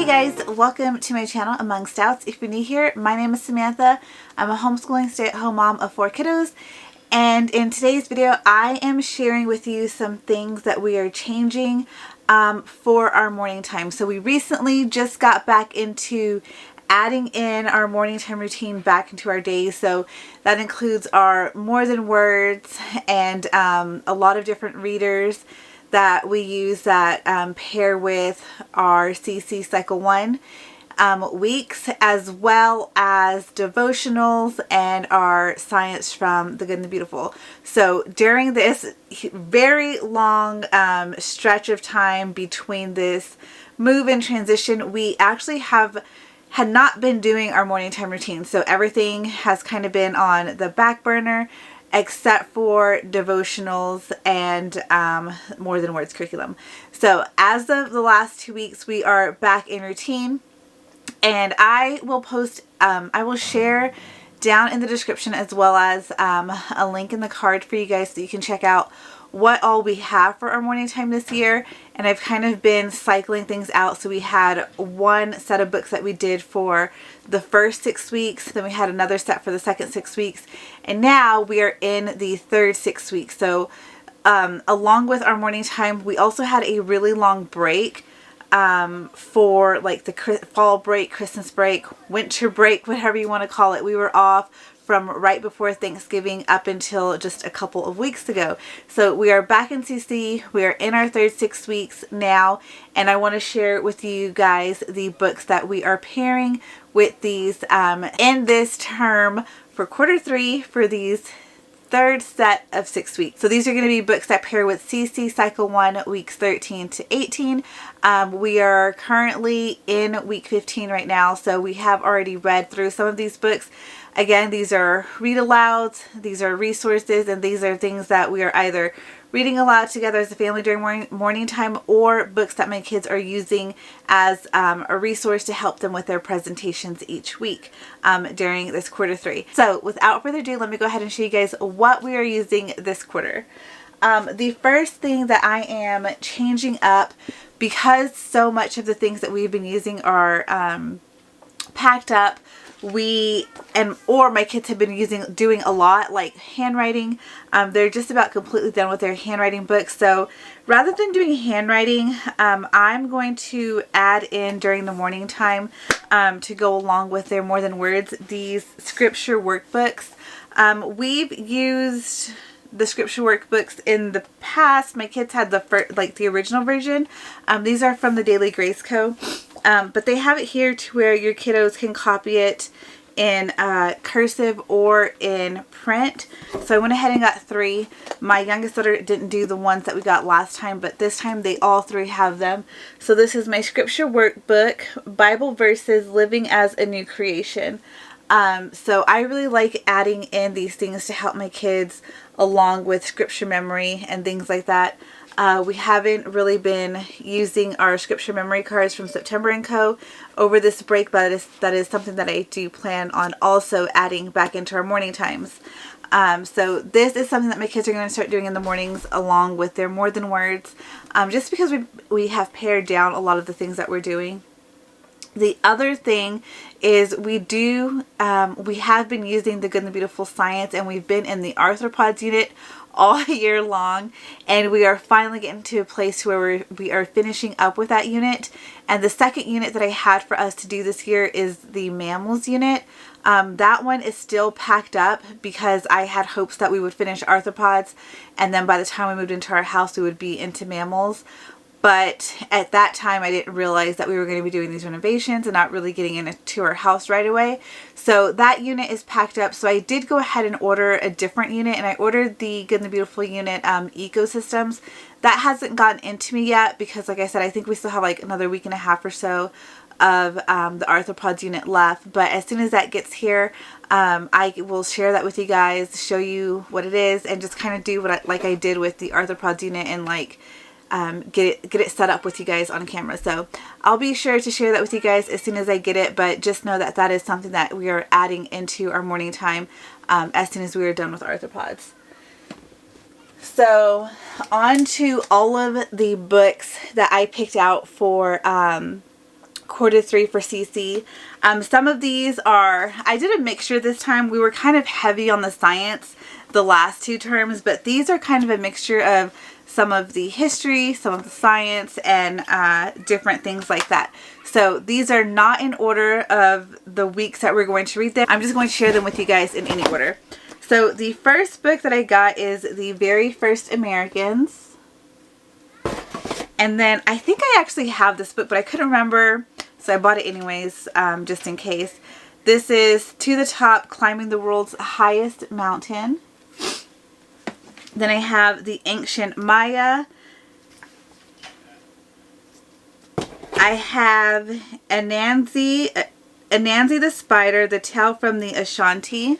guys, welcome to my channel, Among Stouts. If you're new here, my name is Samantha. I'm a homeschooling stay-at-home mom of 4 kiddos. And in today's video, I am sharing with you some things that we are changing for our morning time. So we recently just got back into adding in our morning time routine back into our day. So that includes our more than words and a lot of different readers that we use that pair with our CC Cycle 1 weeks, as well as devotionals and our science from the Good and the Beautiful. So during this very long stretch of time between this move and transition, we actually had not been doing our morning time routine. So everything has kind of been on the back burner except for devotionals and more than words curriculum. So as of the last 2 weeks, we are back in routine, and I will post, I will share down in the description as well as a link in the card for you guys so you can check out what all we have for our morning time this year. And I've kind of been cycling things out. So we had one set of books that we did for the first 6 weeks, then we had another set for the second 6 weeks, and now we are in the third 6 weeks. So along with our morning time, we also had a really long break for like the fall break, Christmas break, winter break, whatever you want to call it. We were off from right before Thanksgiving up until just a couple of weeks ago. So we are back in CC. We are in our third 6 weeks now, and I want to share with you guys the books that we are pairing with these in this term for quarter 3 for these third set of 6 weeks. So these are going to be books that pair with CC Cycle 1 weeks 13 to 18. We are currently in week 15 right now, so we have already read through some of these books. Again, these are read alouds, these are resources, and these are things that we are either reading aloud together as a family during morning time, or books that my kids are using as a resource to help them with their presentations each week during this quarter 3. So without further ado, let me go ahead and show you guys what we are using this quarter. The first thing that I am changing up, because so much of the things that we've been using are packed up, or my kids have been doing a lot, like handwriting. They're just about completely done with their handwriting books. So rather than doing handwriting, I'm going to add in during the morning time to go along with their more than words, these scripture workbooks. We've used the scripture workbooks in the past. My kids had the original version. These are from the Daily Grace Co. But they have it here to where your kiddos can copy it in cursive or in print. So I went ahead and got 3. My youngest daughter didn't do the ones that we got last time, but this time they all 3 have them. So this is my scripture workbook, Bible verses, living as a new creation. So I really like adding in these things to help my kids along with scripture memory and things like that. We haven't really been using our scripture memory cards from September & Co. over this break, but that is something that I do plan on also adding back into our morning times. So this is something that my kids are going to start doing in the mornings along with their more than words, just because we have pared down a lot of the things that we're doing. The other thing is we have been using the Good and the Beautiful Science, and we've been in the arthropods unit all year long, and we are finally getting to a place where we are finishing up with that unit. And the second unit that I had for us to do this year is the Mammals Unit. That one is still packed up because I had hopes that we would finish arthropods, and then by the time we moved into our house we would be into mammals. But at that time, I didn't realize that we were going to be doing these renovations and not really getting into our house right away. So that unit is packed up. So I did go ahead and order a different unit, and I ordered the Good and the Beautiful unit, Ecosystems. That hasn't gotten into me yet because, like I said, I think we still have like another week and a half or so of the arthropods unit left. But as soon as that gets here, I will share that with you guys, show you what it is, and just kind of do what like I did with the arthropods unit, and like get it set up with you guys on camera. So I'll be sure to share that with you guys as soon as I get it, but just know that that is something that we are adding into our morning time as soon as we are done with arthropods. So on to all of the books that I picked out for quarter 3 for CC. Some of these are, I did a mixture this time. We were kind of heavy on the science the last 2 terms, but these are kind of a mixture of some of the history, some of the science, and different things like that. So these are not in order of the weeks that we're going to read them. I'm just going to share them with you guys in any order. So the first book that I got is The Very First Americans. And then I think I actually have this book, but I couldn't remember, so I bought it anyways, just in case. This is To the Top, Climbing the World's Highest Mountain. Then I have The Ancient Maya. I have Anansi the Spider, The Tale from the Ashanti.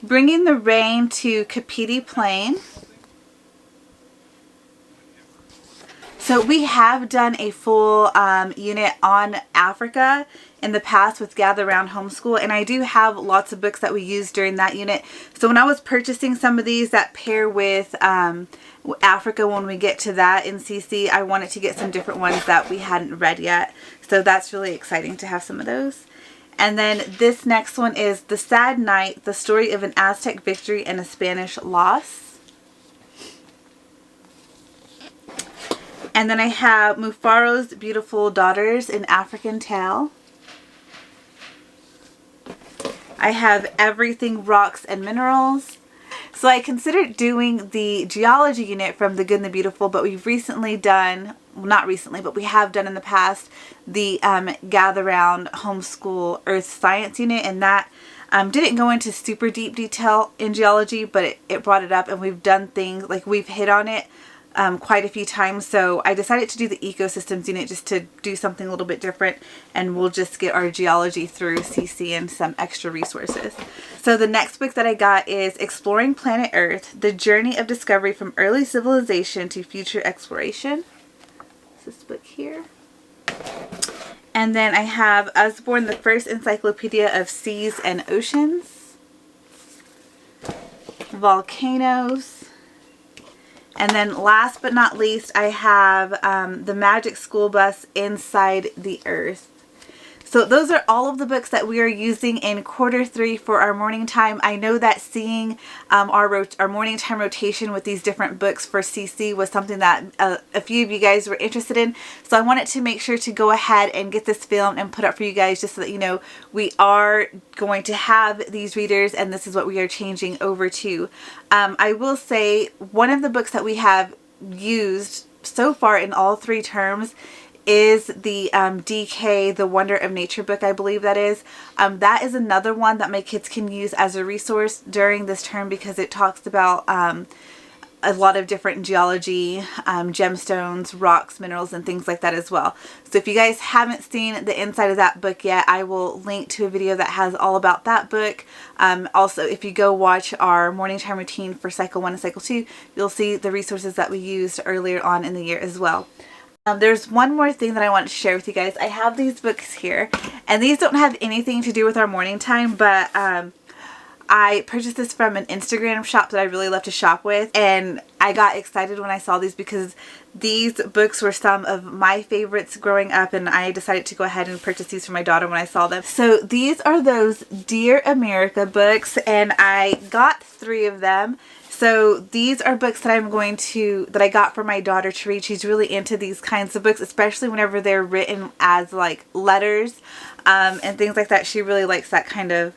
Bringing the Rain to Kapiti Plain. So we have done a full unit on Africa in the past with Gather Round Homeschool, and I do have lots of books that we use during that unit. So when I was purchasing some of these that pair with Africa, when we get to that in CC, I wanted to get some different ones that we hadn't read yet. So that's really exciting to have some of those. And then this next one is The Sad Night, The Story of an Aztec Victory and a Spanish Loss. And then I have Mufaro's Beautiful Daughters, An African Tale. I have Everything Rocks and Minerals. So I considered doing the geology unit from The Good and the Beautiful, but we've recently done, well, not recently, but we have done in the past, the Gather Round Homeschool Earth Science unit, and that didn't go into super deep detail in geology, but it brought it up, and we've done things, like we've hit on it quite a few times. So I decided to do the ecosystems unit just to do something a little bit different, and we'll just get our geology through CC and some extra resources. So the next book that I got is Exploring Planet Earth, The Journey of Discovery from Early Civilization to Future Exploration. This book here. And then I have Usborne, The First Encyclopedia of Seas and Oceans. Volcanoes. And then last but not least, I have The Magic School Bus, Inside the Earth. So those are all of the books that we are using in quarter 3 for our morning time. I know that seeing our morning time rotation with these different books for CC was something that a few of you guys were interested in. So I wanted to make sure to go ahead and get this filmed and put up for you guys, just so that you know we are going to have these readers, and this is what we are changing over to. I will say one of the books that we have used so far in all 3 terms is the DK, The Wonder of Nature book, I believe that is. That is another one that my kids can use as a resource during this term, because it talks about a lot of different geology, gemstones, rocks, minerals, and things like that as well. So if you guys haven't seen the inside of that book yet, I will link to a video that has all about that book. Also, if you go watch our morning time routine for Cycle 1 and Cycle 2, you'll see the resources that we used earlier on in the year as well. There's one more thing that I want to share with you guys. I have these books here, and these don't have anything to do with our morning time, but I purchased this from an Instagram shop that I really love to shop with, and I got excited when I saw these because these books were some of my favorites growing up, and I decided to go ahead and purchase these for my daughter when I saw them. So these are those Dear America books, and I got 3 of them. So these are books that I got for my daughter to read. She's really into these kinds of books, especially whenever they're written as like letters and things like that. She really likes that kind of,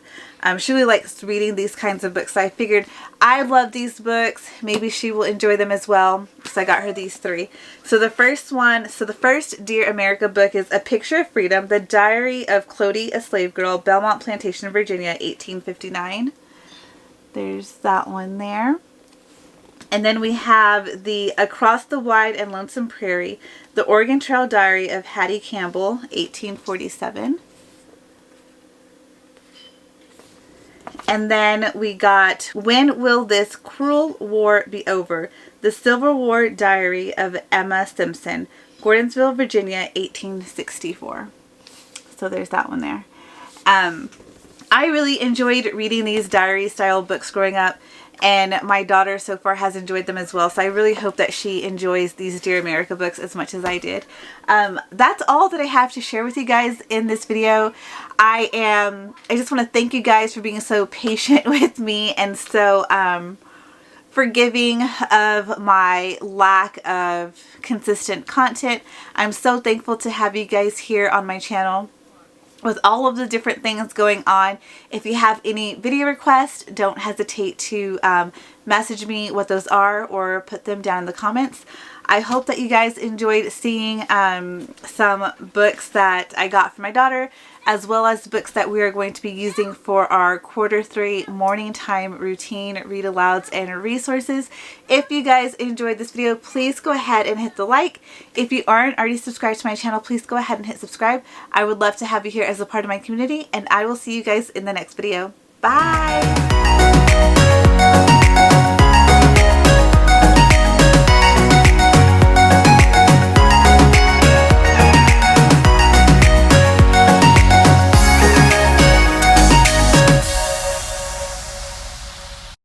she really likes reading these kinds of books. So I figured I love these books. Maybe she will enjoy them as well. So I got her these 3. So the first Dear America book is A Picture of Freedom, The Diary of Clodie, a Slave Girl, Belmont Plantation, Virginia, 1859. There's that one there. And then we have the Across the Wide and Lonesome Prairie, The Oregon Trail Diary of Hattie Campbell, 1847. And then we got When Will This Cruel War Be Over? The Civil War Diary of Emma Simpson, Gordonsville, Virginia, 1864. So there's that one there. I really enjoyed reading these diary style books growing up, and my daughter so far has enjoyed them as well. So I really hope that she enjoys these Dear America books as much as I did. That's all that I have to share with you guys in this video. I just want to thank you guys for being so patient with me and so forgiving of my lack of consistent content. I'm so thankful to have you guys here on my channel with all of the different things going on. If you have any video requests, don't hesitate to message me what those are or put them down in the comments. I hope that you guys enjoyed seeing some books that I got from my daughter, as well as books that we are going to be using for our Q3 morning time routine, read alouds and resources. If you guys enjoyed this video, please go ahead and hit the like. If you aren't already subscribed to my channel, please go ahead and hit subscribe. I would love to have you here as a part of my community, and I will see you guys in the next video. Bye!